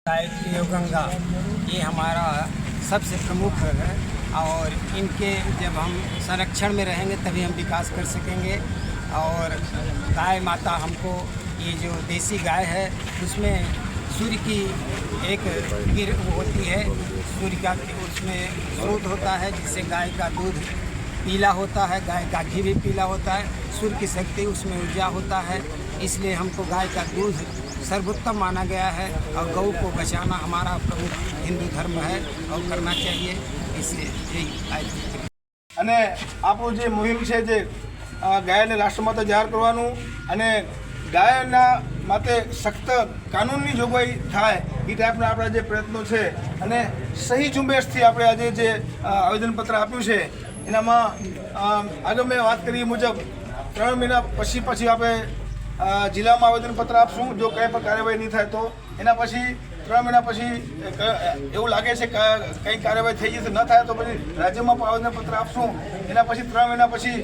गायत्री और गंगा ये हमारा सबसे प्रमुख है और इनके जब हम संरक्षण में रहेंगे तभी हम विकास कर सकेंगे। और गाय माता हमको ये जो देसी गाय है उसमें सूर्य की एक होती है, सूर्य का उसमें स्रोत होता है जिससे गाय का दूध पीला होता है, गाय का घी भी पीला होता है, सूर्य की शक्ति उसमें ऊर्जा होता है। इसलिए हमको गाय का दूध सर्वोत्तम माना गया है और गौ को बचाना हमारा प्रमुख हिंदू धर्म है और करना चाहिए। इसलिए यही અને આપણું જે મુહિમ છે જે ગાયને રાષ્ટ્રમાતા જાહેર કરવાનું અને ગાયના માટે સખ્ત કાનૂનની જોગવાઈ થાય એ ટાઈપના આપણા જે પ્રયત્નો છે અને સહી ઝુંબેશથી આપણે આજે જે આવેદનપત્ર આપ્યું છે એનામાં આગળ મેં વાત કરી મુજબ 3 મહિના પછી આપણે જિલ્લામાં આવેદનપત્ર આપશું। જો કંઈ પણ કાર્યવાહી નહીં થાય તો એના પછી 3 મહિના પછી એવું લાગે છે કે કંઈ કાર્યવાહી થઈ જશે, ન થાય તો પછી રાજ્યમાં પણ આવેદનપત્ર આપશું। એના પછી 3 મહિના પછી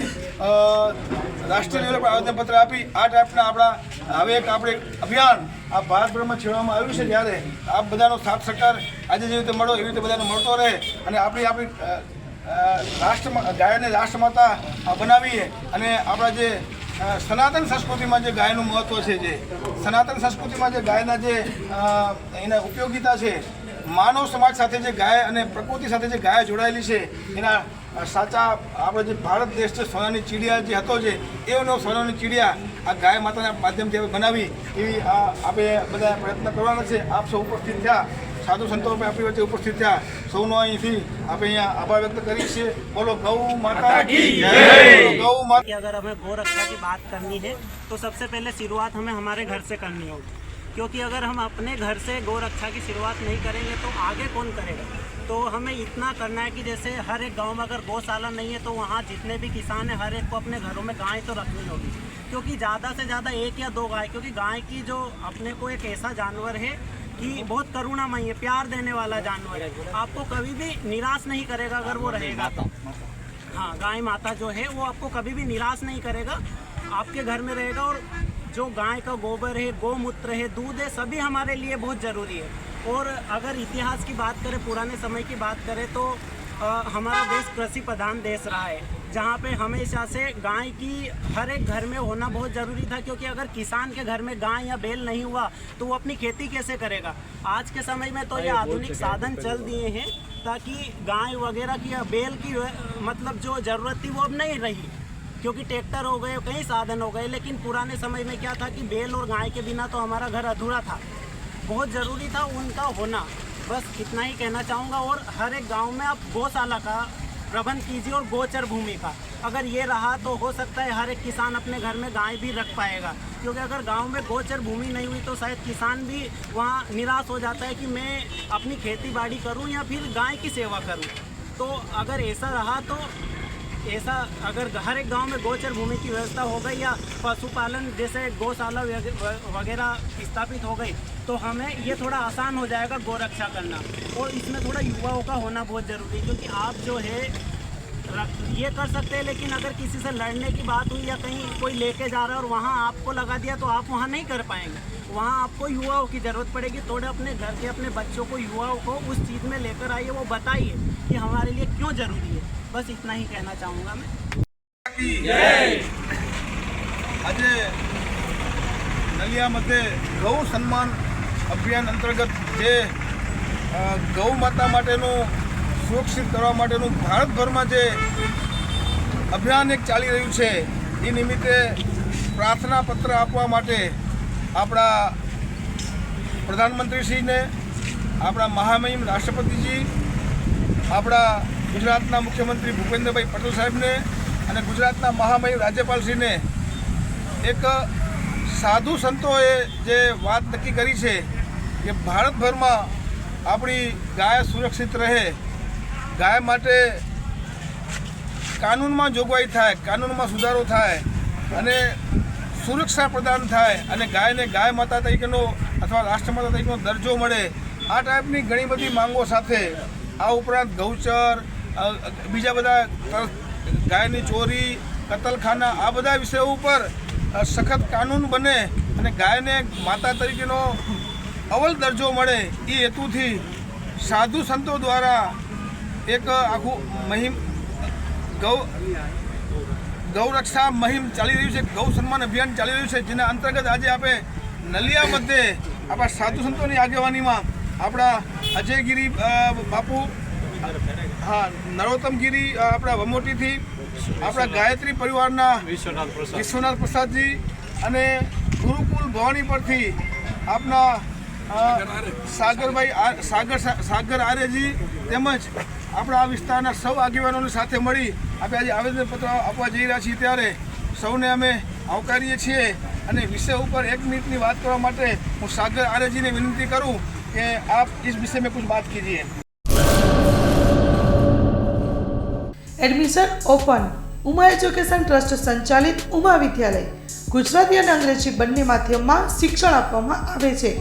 રાષ્ટ્રીય લેવલે પણ આવેદનપત્ર આપી આ ટાઈપના આપણા હવે એક આપણે અભિયાન આ ભારતભરમાં છેડવામાં આવ્યું છે। જ્યારે આ બધાનો સાથ સહકાર આજે જે રીતે મળો એવી રીતે બધાને મળતો રહે અને આપણી ગાયને રાષ્ટ્રમાતા બનાવીએ અને આપણા જે સનાતન સંસ્કૃતિમાં જે ગાયનું મહત્ત્વ છે, જે સનાતન સંસ્કૃતિમાં જે ગાયના જે એના ઉપયોગિતા છે, માનવ સમાજ સાથે જે ગાય અને પ્રકૃતિ સાથે જે ગાય જોડાયેલી છે એના સાચા આપણે જે ભારત દેશ છે સોનાની ચીડિયા જે હતો જે એનો સોનાની ચીડિયા આ ગાય માતાના માધ્યમથી બનાવી એવી આપણે બધા પ્રયત્ન કરવાના છે। આપ સૌ ઉપસ્થિત થયા, साधु संतों में अपनी वच्चे उपस्थित था सौनो अहींथी आप अहींया आभार व्यक्त करीए छीए। बोलो गौ माता की जय। गौ माता अगर हमें गौ रक्षा की बात करनी है तो सबसे पहले शुरुआत हमें हमारे घर से करनी होगी, क्योंकि अगर हम अपने घर से गौ रक्षा की शुरुआत नहीं करेंगे तो आगे कौन करेगा। तो हमें इतना करना है कि जैसे हर एक गांव में अगर गौशाला नहीं है तो वहाँ जितने भी किसान हैं हर एक को अपने घरों में गाय तो रखनी होगी, क्योंकि ज़्यादा से ज़्यादा 1 या 2 गाय, क्योंकि गाय की जो अपने को एक ऐसा जानवर है कि बहुत करुणामयी है, प्यार देने वाला जानवर है, आपको कभी भी निराश नहीं करेगा अगर वो रहेगा तो। हाँ, गाय माता जो है वो आपको कभी भी निराश नहीं करेगा, आपके घर में रहेगा। और जो गाय का गोबर है, गौमूत्र है, दूध है, सभी हमारे लिए बहुत ज़रूरी है। और अगर इतिहास की बात करें, पुराने समय की बात करें तो हमारा देश कृषि प्रधान देश रहा है, जहाँ पे हमेशा से गाय की हर एक घर में होना बहुत ज़रूरी था, क्योंकि अगर किसान के घर में गाय या बैल नहीं हुआ तो वो अपनी खेती कैसे करेगा। आज के समय में तो ये आधुनिक साधन चल दिए हैं ताकि गाय वगैरह की या बैल की मतलब जो ज़रूरत थी वो अब नहीं रही, क्योंकि ट्रैक्टर हो गए, कई साधन हो गए। लेकिन पुराने समय में क्या था कि बैल और गाय के बिना तो हमारा घर अधूरा था, बहुत ज़रूरी था उनका होना। बस इतना ही कहना चाहूँगा। और हर एक गाँव में आप गौशाला का प्रबंध कीजिए और गोचर भूमि का, अगर ये रहा तो हो सकता है हर एक किसान अपने घर में गाय भी रख पाएगा, क्योंकि अगर गांव में गोचर भूमि नहीं हुई तो शायद किसान भी वहाँ निराश हो जाता है कि मैं अपनी खेती बाड़ी करूँ या फिर गाय की सेवा करूँ। तो अगर ऐसा रहा तो ऐसा अगर हर एक गांव में गोचर भूमि की व्यवस्था हो गई या पशुपालन जैसे गौशाला वगैरह स्थापित हो गई तो हमें ये थोड़ा आसान हो जाएगा गौ रक्षा करना। और इसमें थोड़ा युवाओं का होना बहुत ज़रूरी है, क्योंकि आप जो है ये कर सकते हैं, लेकिन अगर किसी से लड़ने की बात हुई या कहीं कोई लेके जा रहा है और वहाँ आपको लगा दिया तो आप वहाँ नहीं कर पाएंगे। वहाँ आपको युवाओं की ज़रूरत पड़ेगी। थोड़े अपने घर के अपने बच्चों को, युवाओं को उस चीज़ में लेकर आइए, वो बताइए कि हमारे लिए क्यों ज़रूरी है। बस इतना ही कहना चाहूँगा मैं। आज नलिया मध्य गौ सम्मान अभियान अंतर्गत जे गौ माता माटेનું સુરક્ષિત કરવા માટેનું ભારતભરમાં જે અભિયાન એક ચાલી રહ્યું છે એ નિમિત્તે પ્રાર્થના પત્ર આપવા માટે આપણા પ્રધાનમંત્રીશ્રીને, આપણા મહામહિમ રાષ્ટ્રપતિજી, આપણા ગુજરાતના મુખ્યમંત્રી ભૂપેન્દ્રભાઈ પટેલ સાહેબને અને ગુજરાતના મહામહિમ રાજ્યપાલશ્રીને એક સાધુ સંતોએ જે વાત નક્કી કરી છે કે ભારતભરમાં આપણી ગાય સુરક્ષિત રહે, ગાય માટે કાનૂનમાં જોગવાઈ થાય, કાનૂનમાં સુધારો થાય અને સુરક્ષા પ્રદાન થાય અને ગાયને ગાય માતા તરીકેનો અથવા રાષ્ટ્રમાતા તરીકેનો દરજ્જો મળે, આ ટાઈપની ઘણી બધી માંગો સાથે આ ઉપરાંત ગૌચર, બીજા બધા ગાયની ચોરી, કતલખાના, આ બધા વિષયો ઉપર સખત કાનૂન બને અને ગાયને માતા તરીકેનો અવ્વલ દરજ્જો મળે એ હેતુથી સાધુ સંતો દ્વારા એક આખું મહિમ ગૌરક્ષા મહિમ ચાલી રહ્યું છે, ગૌ સન્માન અભિયાન ચાલી રહ્યું છે, જેના અંતર્ગત આજે આપણે નલિયા મધ્યે આપણા સાધુ સંતોની આગેવાનીમાં આપણા અજયગીરી બાપુ, હા નરોત્તમગીરી આપણા વમોટીથી, આપણા ગાયત્રી પરિવારના વિશ્વનાથ પ્રસાદજી અને ગુરુકુલ ભવાની પરથી આપના સાગર આર્યજી તેમજ આપણા આ વિસ્તારના સૌ આગેવાનોની સાથે મળી આપણે આજે આવેદનપત્ર આપવા જઈ રહ્યા છીએ ત્યારે સૌને અમે આવકારીએ છીએ અને વિષય ઉપર 1 મિનિટની વાત કરવા માટે હું સાગર આર્યજીને વિનંતી કરું कि आप इस विषय में कुछ बात कीजिए। Admission open Uma education trust સંચાલિત ઉમા વિદ્યાલય ગુજરાતી અને અંગ્રેજી બંને માધ્યમમાં શિક્ષણ આપવામાં આવે છે।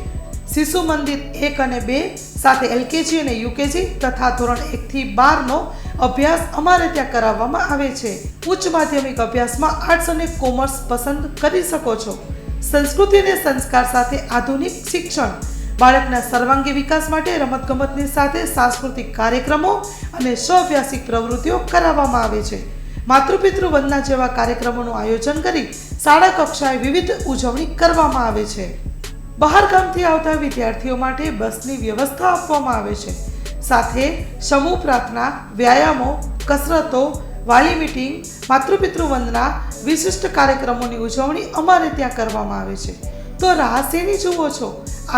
શિશુ મંદિર 1 અને 2 સાથે એલકેજી અને યુકેજી તથા ધોરણ 1 થી 12 નો અભ્યાસ અમારે ત્યાં કરાવવામાં આવે છે। ઉચ્ચ માધ્યમિક અભ્યાસમાં આર્ટ્સ અને કોમર્સ પસંદ કરી શકો છો। સંસ્કૃતિ અને સંસ્કાર સાથે આધુનિક શિક્ષણ, બાળકના સર્વાંગી વિકાસ માટે રમતગમતની સાથે સાંસ્કૃતિક કાર્યક્રમો અને સ્વઅભ્યાસિક પ્રવૃત્તિઓ કરાવવામાં આવે છે। માતૃપિતૃ વંદના જેવા કાર્યક્રમોનું આયોજન કરી શાળા કક્ષાએ વિવિધ ઉજવણી કરવામાં આવે છે। બહાર ગામથી આવતા વિદ્યાર્થીઓ માટે બસની વ્યવસ્થા આપવામાં આવે છે। સાથે સમૂહ પ્રાર્થના, વ્યાયામો, કસરતો, વાલી મીટિંગ, માતૃપિતૃ વંદના વિશિષ્ટ કાર્યક્રમોની ઉજવણી અમારે ત્યાં કરવામાં આવે છે। તો રાહ શેની જુઓ છો?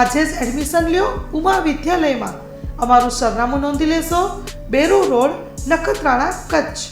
આજે જ એડમિશન લ્યો ઉમા વિદ્યાલયમાં। અમારું સરનામું નોંધી લેશો, બેરુ રોડ, નખત્રાણા, કચ્છ।